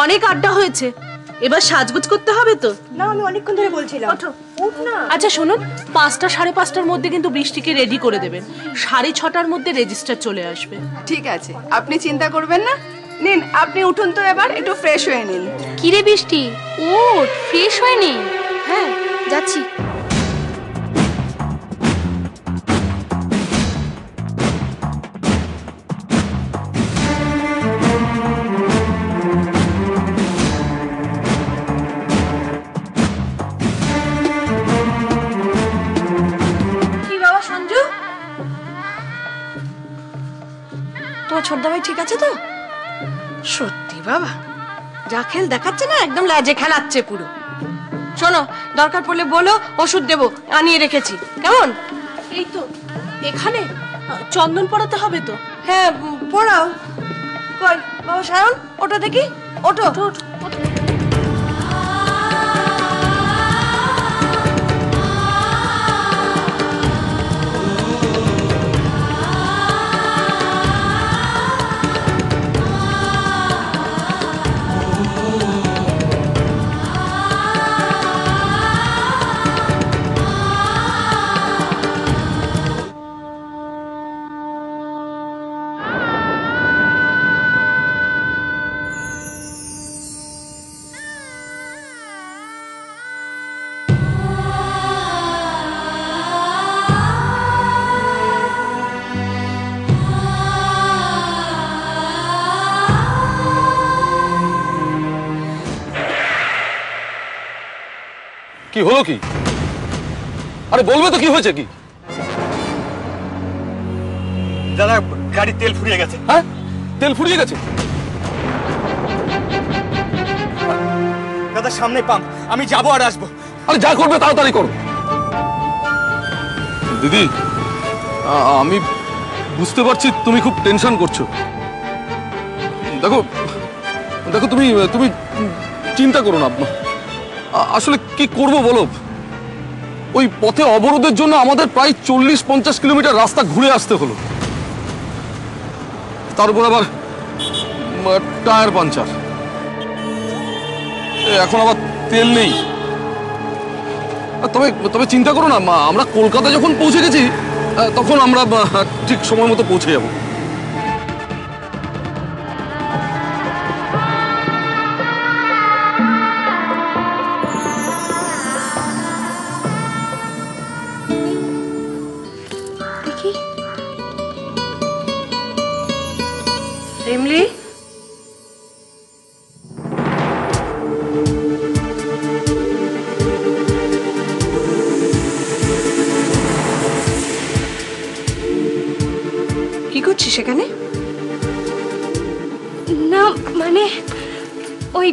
অনেক আড্ডা হয়েছে, এবার সাজগুজ করতে হবে তো। না আমি অনেকক্ষণ ধরে বলছিলাম। উঠ না। আচ্ছা শুনুন, 5টা 5:30টার মধ্যে কিন্তু বৃষ্টিকে রেডি করে দেবেন, 6:30টার মধ্যে রেজিস্টার চলে আসবে। ঠিক আছে, আপনি চিন্তা করবেন না। নিন আপনি উঠুন তো, এবার একটু ফ্রেশ হয়ে নিন। কিরে বৃষ্টি, ওঠ, ফ্রেশ হয়ে নে। হ্যাঁ যাচ্ছি। ছোটদা ভাই ঠিক আছে তো? সত্যি বাবা, যা খেল দেখাচ্ছে না, একদম লাজে খেলাচ্ছে পুরো। শোনো, দরকার পড়লে বলো, ওষুধ দেবো, আনিয়ে রেখেছি। কেমন? এই তো এখানে চন্দন পড়াতে হবে তো। হ্যাঁ পড়াও। কই বাবা সায়ন, ওটা দেখি, ওটো। কি হলো কি? আরে বলবে তো কি হয়েছে কি? দাদা গাড়ির তেল ফুরিয়ে গেছে। হ্যাঁ তেল ফুরিয়ে গেছে? দাদা সামনে পাম্প, আমি যাবো আর আসবো। আরে যা করবে তাড়াতাড়ি করো। দিদি আমি বুঝতে পারছি তুমি খুব টেনশন করছো। দেখো দেখো তুমি তুমি চিন্তা করো না। আসলে কি করব বলো, ওই পথে অবরোধের জন্য আমাদের প্রায় 40-50 কিলোমিটার রাস্তা ঘুরে আসতে হলো, তার উপর আবার টায়ার পাঞ্চার, এখন আবার তেল নেই। তবে তবে চিন্তা করো না, আমরা কলকাতা যখন পৌঁছে গেছি তখন আমরা ঠিক সময় মতো পৌঁছে যাব। রিমলি, কি করছিস সেখানে? না মানে ওই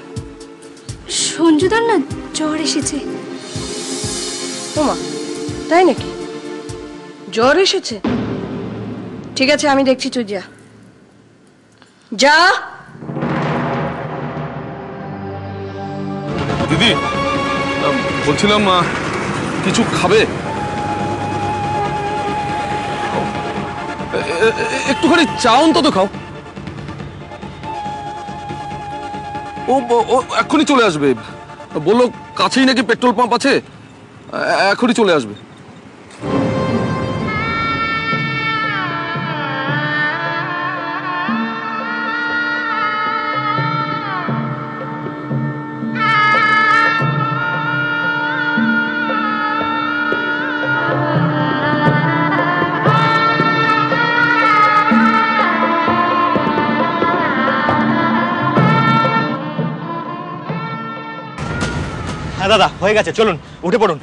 সঞ্জুদার না জ্বর এসেছে। ওমা, তাই নাকি? জ্বর এসেছে? ঠিক আছে আমি দেখছি, তুই যা যা। দিদি বলছিলাম কিছু খাবে? একটুখানি চা অন্তত খাও। ও এক্ষুনি চলে আসবে, বললো কাছেই নাকি পেট্রোল পাম্প আছে, এখনই চলে আসবে। হ্যাঁ দাদা হয়ে গেছে, চলুন উঠে পড়ুন।